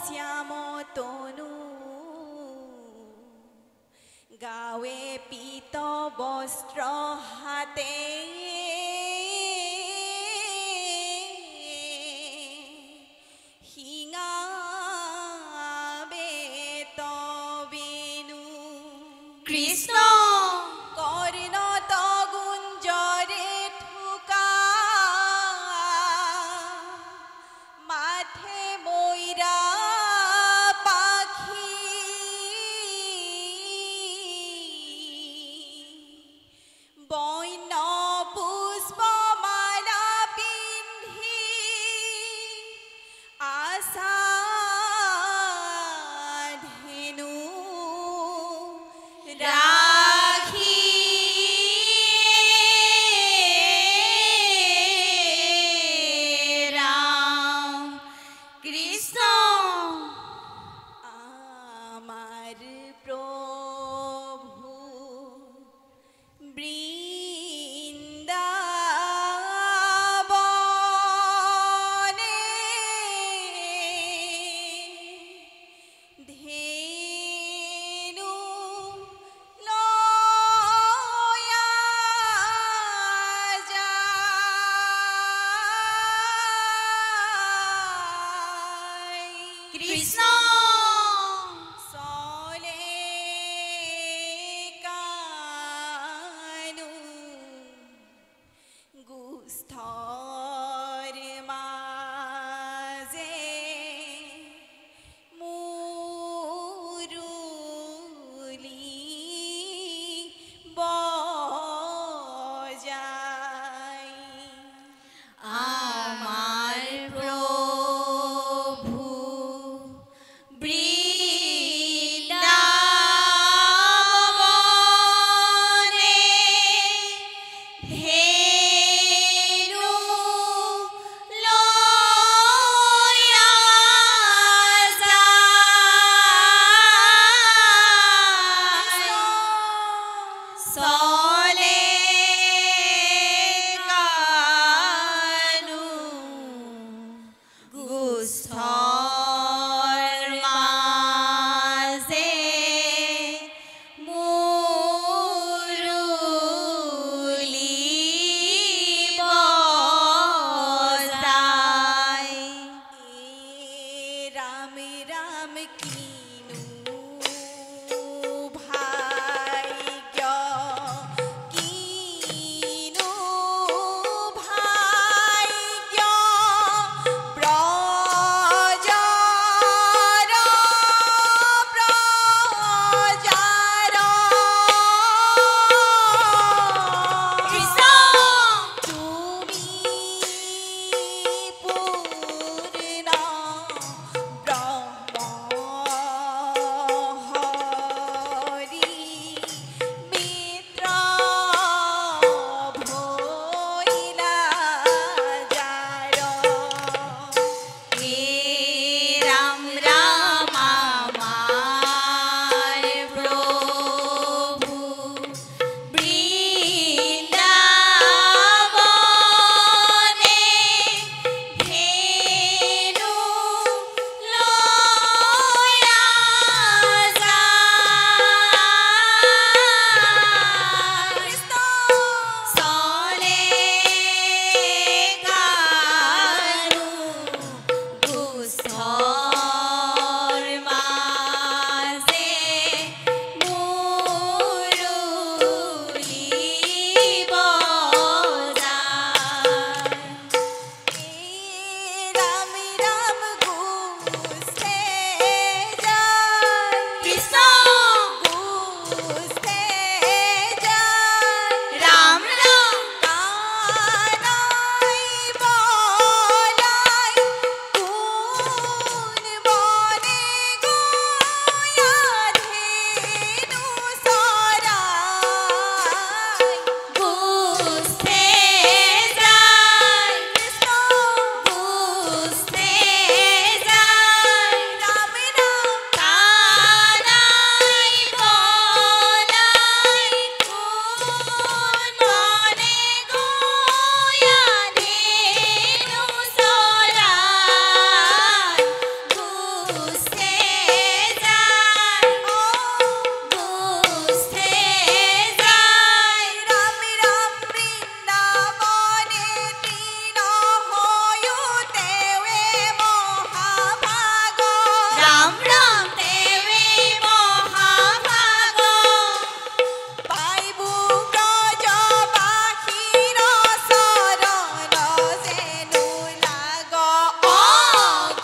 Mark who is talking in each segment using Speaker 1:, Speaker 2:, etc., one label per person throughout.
Speaker 1: শ্যাম তনু গাৱে পীত বস্ত্ৰ হাতে
Speaker 2: কৃষ্ণ
Speaker 1: কর্ণত গুঞ্জরে ঠুকা মাঠে ময়রা পাখি বৈন পুষ্পমালা পিন্ধি আশা ধেনু
Speaker 2: রাখি রাম কৃষ্ণ
Speaker 1: আমার প্রভু বৃন্দাবনে ধেনু লয়া যায়।
Speaker 2: কৃষ্ণ
Speaker 1: চলে কানু গুস্থর মাঝে মুরুলি বজাই
Speaker 2: আমার প্রভু বৃন্দাবনে ধেনু লয়া যায়। চলে কানু গুস্থর মাঝে মুরুলি বজায়।
Speaker 1: রাম রাম কিনু ভাগ্য কিনু ভাগ্য প্রজার প্রজার
Speaker 2: কৃষ্ণ
Speaker 1: তুমি পূর্ণ ব্রহ্ম
Speaker 2: গুছে যায় গুছে যায়
Speaker 1: ৰাম ৰাম বৃন্দাবনে তৃণ হয়ো তেৱে মহাভাগ
Speaker 2: ৰাম ৰাম দেৱে মহাভাগ
Speaker 1: পাইবু ব্ৰজবাসীৰ চৰণ যেনো লাগ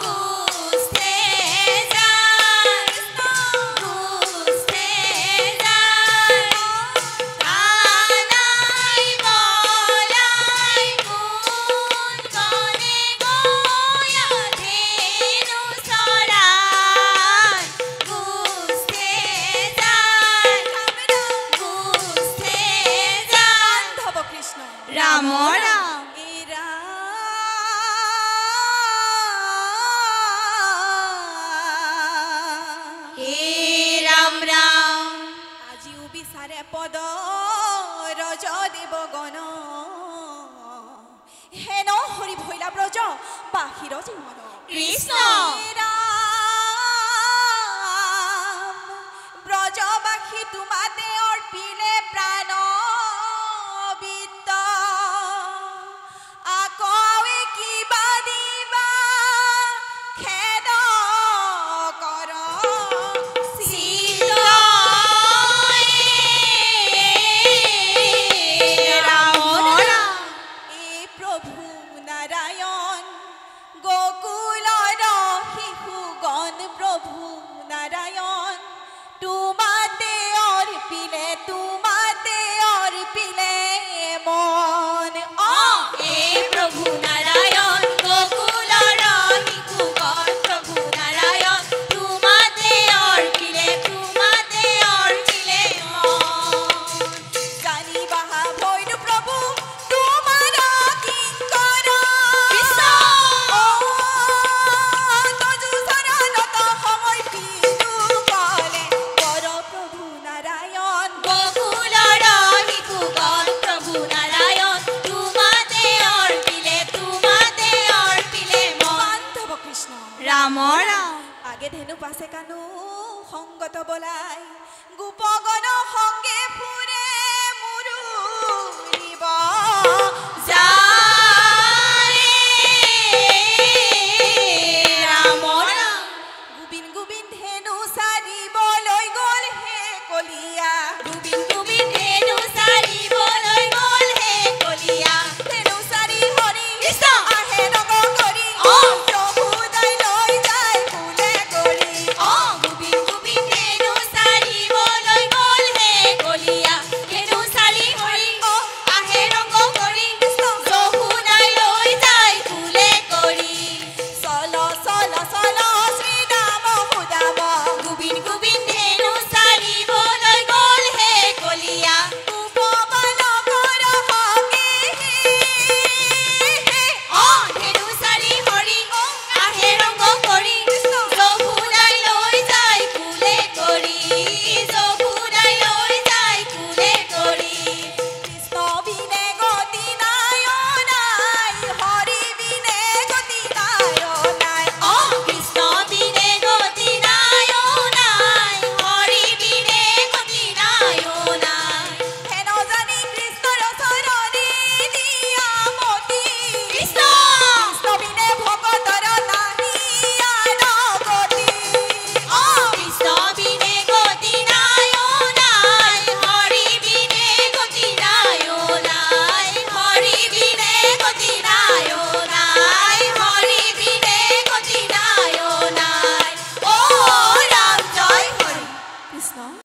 Speaker 2: গুছে যায় গুছে যায় কানাই বলাই কোন কনে গয়া ধেনু চৰাই গুছে যায় গুছে যায়
Speaker 1: বান্ধৱ কৃষ্ণ
Speaker 2: ৰাম ৰাম হে ৰাম ৰাম
Speaker 1: আজিও বিচাৰে পদ ৰজ দেৱগণ হেন হৰি ভৈলা ব্ৰজ বাহিৰ জীৱন
Speaker 2: কৃষ্ণ
Speaker 1: ব্ৰজবাসী তোমাতে অৰ্পিলে প্ৰাণ বিত্ত আকৌ কিবা দিবা খেদ কৰ
Speaker 2: ৰাম ৰাম
Speaker 1: এই প্ৰভু নাৰায়ণ গকুলৰ শিশুগণ প্ৰভু নাৰায়ণ তোমাতে অৰ্পিলে মন
Speaker 2: এই প্ৰভু নাৰায়ণ গকুলৰ শিশুগণ প্ৰভু নাৰায়ণ তোমাতে অৰ্পিলে
Speaker 1: জানিবা ভৈৰৱ প্ৰভু তোমাৰ কিংকৰ
Speaker 2: কৃষ্ণ
Speaker 1: তজু চৰণত সমৰ্পিলো কলে কৰ প্ৰভু নাৰায়ণ
Speaker 2: গকুলৰ শিশুগণ প্ৰভু নাৰায়ণ তোমাতে অৰ্পিলে মন
Speaker 1: বান্ধৱ কৃষ্ণ
Speaker 2: ৰাম ৰাম
Speaker 1: আগে ধেনু পাছে কানু সংগত বলাই গোপগণ সংগে ফুৰে মুৰুলিব
Speaker 2: যা